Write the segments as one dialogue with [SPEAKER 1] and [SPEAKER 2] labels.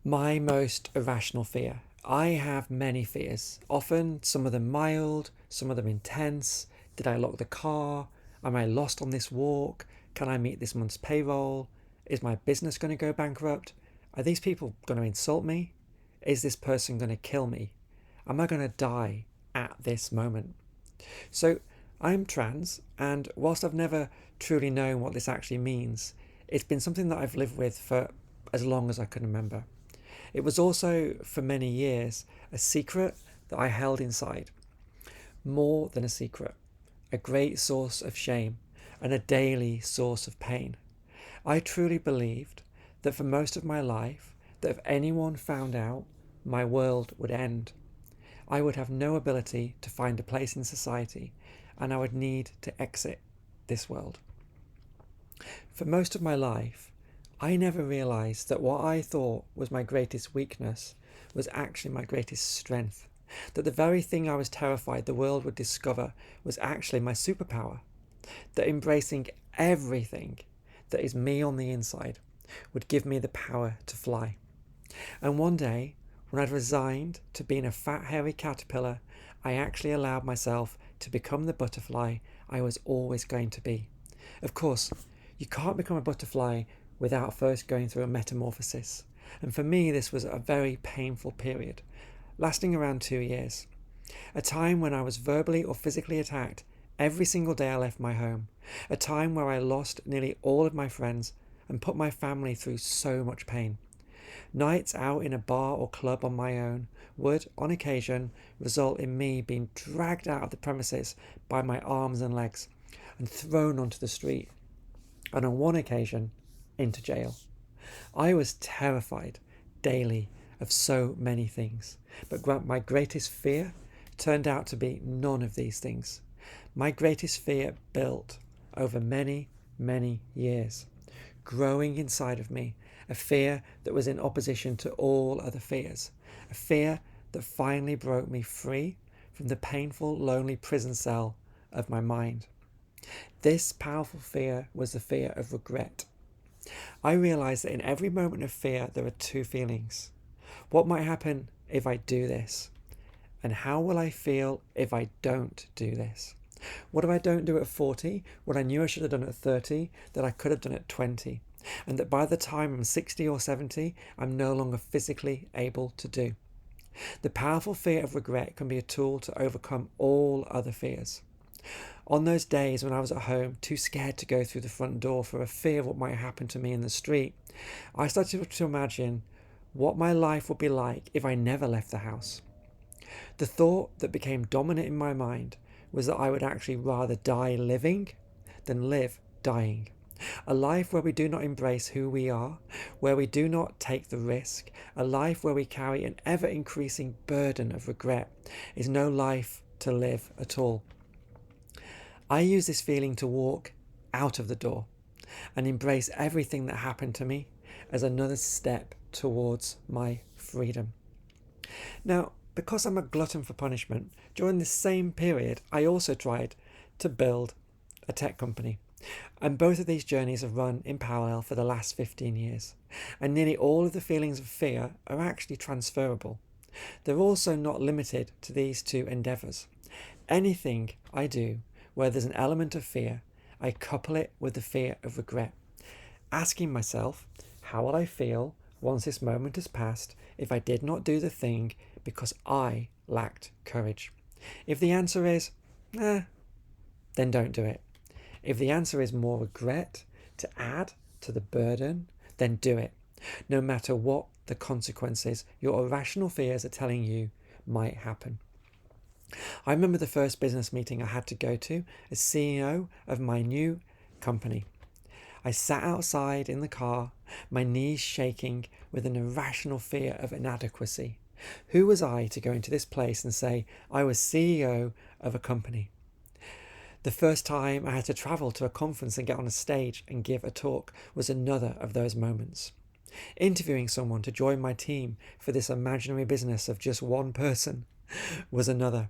[SPEAKER 1] My most irrational fear. I have many fears, often some of them mild, some of them intense. Did I lock the car? Am I lost on this walk? Can I meet this month's payroll? Is my business going to go bankrupt? Are these people going to insult me? Is this person going to kill me? Am I going to die at this moment? So I'm trans, and whilst I've never truly known what this actually means, it's been something that I've lived with for as long as I can remember. It was also, for many years, a secret that I held inside. More than a secret, a great source of shame and a daily source of pain. I truly believed that for most of my life, that if anyone found out, my world would end. I would have no ability to find a place in society, and I would need to exit this world. For most of my life, I never realised that what I thought was my greatest weakness was actually my greatest strength. That the very thing I was terrified the world would discover was actually my superpower. That embracing everything that is me on the inside would give me the power to fly. And one day, when I'd resigned to being a fat, hairy caterpillar, I actually allowed myself to become the butterfly I was always going to be. Of course, you can't become a butterfly without first going through a metamorphosis. And for me, this was a very painful period, lasting around 2 years. A time when I was verbally or physically attacked every single day I left my home. A time where I lost nearly all of my friends and put my family through so much pain. Nights out in a bar or club on my own would, on occasion, result in me being dragged out of the premises by my arms and legs and thrown onto the street, and on one occasion, into jail. I was terrified daily of so many things, but my greatest fear turned out to be none of these things. My greatest fear built over many, many years, growing inside of me, a fear that was in opposition to all other fears, a fear that finally broke me free from the painful, lonely prison cell of my mind. This powerful fear was the fear of regret. I realised that in every moment of fear there are two feelings. What might happen if I do this? And how will I feel if I don't do this? What if I don't do it at 40, what I knew I should have done at 30, that I could have done at 20, and that by the time I'm 60 or 70, I'm no longer physically able to do? The powerful fear of regret can be a tool to overcome all other fears. On those days when I was at home, too scared to go through the front door for a fear of what might happen to me in the street, I started to imagine what my life would be like if I never left the house. The thought that became dominant in my mind was that I would actually rather die living than live dying. A life where we do not embrace who we are, where we do not take the risk, a life where we carry an ever-increasing burden of regret, is no life to live at all. I use this feeling to walk out of the door and embrace everything that happened to me as another step towards my freedom. Now, because I'm a glutton for punishment, during this same period, I also tried to build a tech company. And both of these journeys have run in parallel for the last 15 years. And nearly all of the feelings of fear are actually transferable. They're also not limited to these two endeavours. Anything I do where there's an element of fear, I couple it with the fear of regret, asking myself, how will I feel once this moment has passed if I did not do the thing because I lacked courage? If the answer is, then don't do it. If the answer is more regret to add to the burden, then do it, no matter what the consequences your irrational fears are telling you might happen. I remember the first business meeting I had to go to as CEO of my new company. I sat outside in the car, my knees shaking with an irrational fear of inadequacy. Who was I to go into this place and say I was CEO of a company? The first time I had to travel to a conference and get on a stage and give a talk was another of those moments. Interviewing someone to join my team for this imaginary business of just one person was another.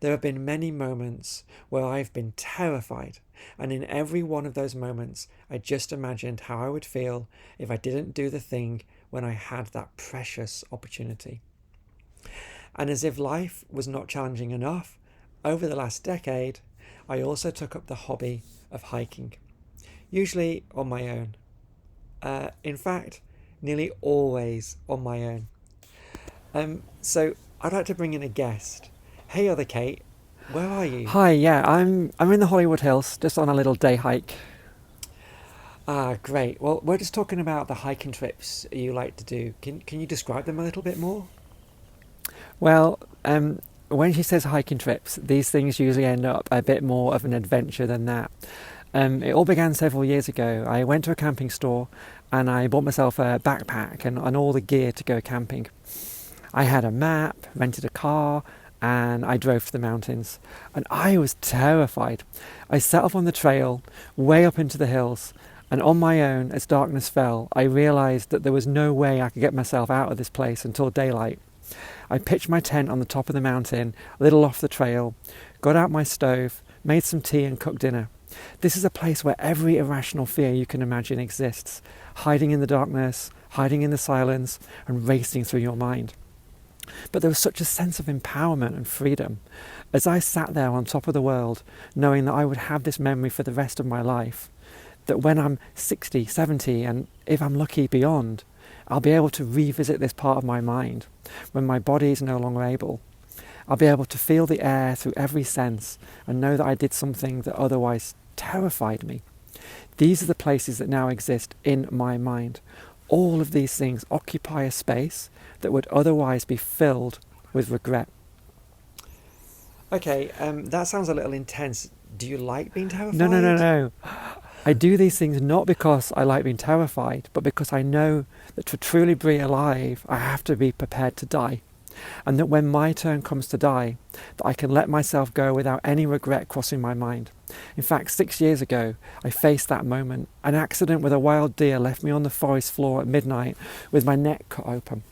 [SPEAKER 1] There have been many moments where I've been terrified, and in every one of those moments, I just imagined how I would feel if I didn't do the thing when I had that precious opportunity. And as if life was not challenging enough, over the last decade, I also took up the hobby of hiking, usually on my own. In fact, nearly always on my own. So I'd like to bring in a guest. Hey, other Kate, where are you?
[SPEAKER 2] Hi, yeah, I'm in the Hollywood Hills, just on a little day hike.
[SPEAKER 1] Ah, great. Well, we're just talking about the hiking trips you like to do. Can you describe them a little bit more?
[SPEAKER 2] Well, when she says hiking trips, these things usually end up a bit more of an adventure than that. It all began several years ago. I went to a camping store and I bought myself a backpack and all the gear to go camping. I had a map, rented a car, and I drove to the mountains. And I was terrified. I set off on the trail, way up into the hills, and on my own, as darkness fell, I realised that there was no way I could get myself out of this place until daylight. I pitched my tent on the top of the mountain, a little off the trail, got out my stove, made some tea and cooked dinner. This is a place where every irrational fear you can imagine exists, hiding in the darkness, hiding in the silence, and racing through your mind. But there was such a sense of empowerment and freedom. As I sat there on top of the world, knowing that I would have this memory for the rest of my life, that when I'm 60, 70, and if I'm lucky beyond, I'll be able to revisit this part of my mind when my body is no longer able. I'll be able to feel the air through every sense and know that I did something that otherwise terrified me. These are the places that now exist in my mind. All of these things occupy a space that would otherwise be filled with regret.
[SPEAKER 1] Okay, that sounds a little intense. Do you like being
[SPEAKER 2] No, no, no,
[SPEAKER 1] terrified?
[SPEAKER 2] no. I do these things not because I like being terrified, but because I know that to truly be alive, I have to be prepared to die. And that when my turn comes to die, that I can let myself go without any regret crossing my mind. In fact, 6 years ago, I faced that moment. An accident with a wild deer left me on the forest floor at midnight with my neck cut open.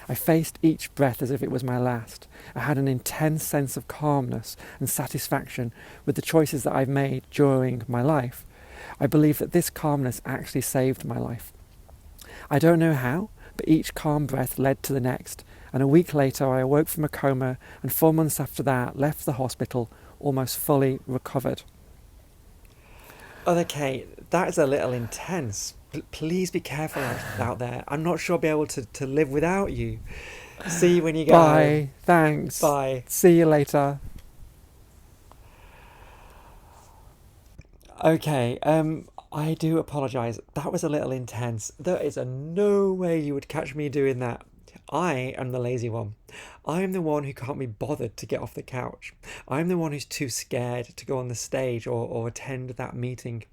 [SPEAKER 2] I faced each breath as if it was my last. I had an intense sense of calmness and satisfaction with the choices that I've made during my life. I believe that this calmness actually saved my life. I don't know how, but each calm breath led to the next, and a week later I awoke from a coma, and 4 months after that left the hospital almost fully recovered.
[SPEAKER 1] Other Kate, that is a little intense. Please be careful out there. I'm not sure I'll be able to live without you. See you when you get home.
[SPEAKER 2] Bye, thanks,
[SPEAKER 1] Bye.
[SPEAKER 2] see you later.
[SPEAKER 1] Okay, I do apologise. That was a little intense. There is a no way you would catch me doing that. I am the lazy one. I am the one who can't be bothered to get off the couch. I'm the one who's too scared to go on the stage or attend that meeting.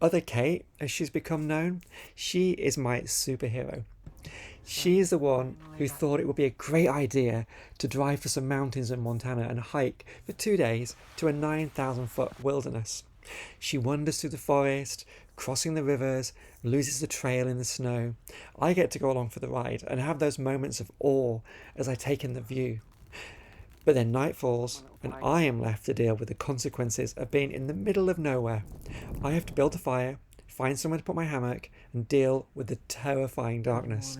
[SPEAKER 1] Other Kate, as she's become known, she is my superhero. She is the one who thought it would be a great idea to drive for some mountains in Montana and hike for 2 days to a 9,000-foot wilderness. She wanders through the forest, crossing the rivers, loses the trail in the snow. I get to go along for the ride and have those moments of awe as I take in the view. But then night falls, and I am left to deal with the consequences of being in the middle of nowhere. I have to build a fire, find somewhere to put my hammock, and deal with the terrifying darkness.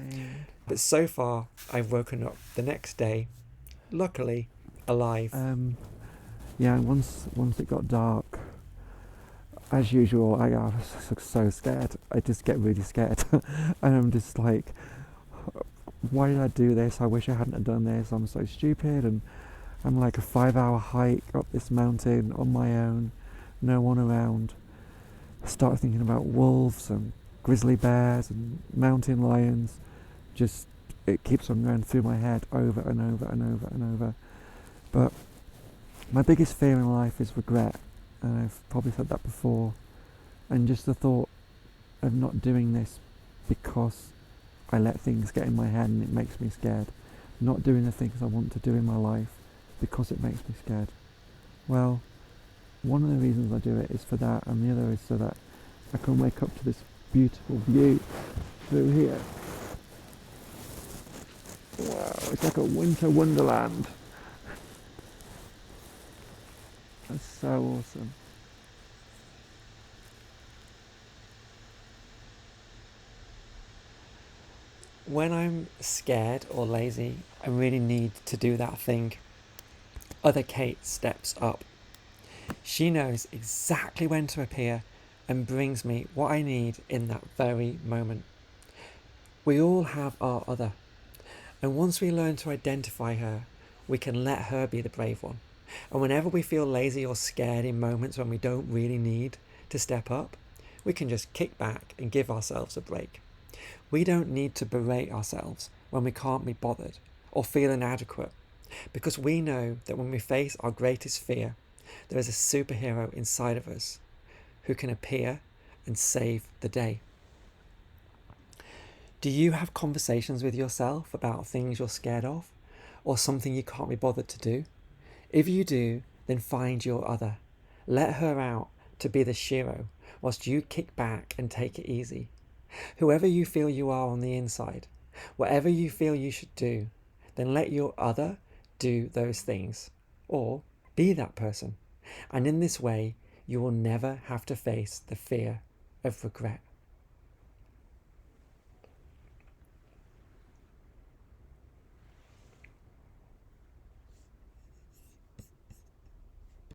[SPEAKER 1] But so far, I've woken up the next day, luckily, alive.
[SPEAKER 2] Yeah, once it got dark, as usual, I was so scared. I just get really scared. And I'm just like, why did I do this? I wish I hadn't have done this. I'm so stupid. And I'm like a 5-hour hike up this mountain on my own, no one around. I start thinking about wolves and grizzly bears and mountain lions. Just, it keeps on going through my head over and over and over and over. But my biggest fear in life is regret. And I've probably said that before. And just the thought of not doing this because I let things get in my head and it makes me scared. Not doing the things I want to do in my life because it makes me scared. Well, one of the reasons I do it is for that, and the other is so that I can wake up to this beautiful view through here. Wow, it's like a winter wonderland. That's so awesome.
[SPEAKER 1] When I'm scared or lazy, I really need to do that thing. Other Kate steps up. She knows exactly when to appear and brings me what I need in that very moment. We all have our other, and once we learn to identify her, we can let her be the brave one. And whenever we feel lazy or scared in moments when we don't really need to step up, we can just kick back and give ourselves a break. We don't need to berate ourselves when we can't be bothered or feel inadequate, because we know that when we face our greatest fear, there is a superhero inside of us who can appear and save the day. Do you have conversations with yourself about things you're scared of or something you can't be bothered to do? If you do, then find your other. Let her out to be the Shiro whilst you kick back and take it easy. Whoever you feel you are on the inside, whatever you feel you should do, then let your other do those things or be that person. And in this way, you will never have to face the fear of regret.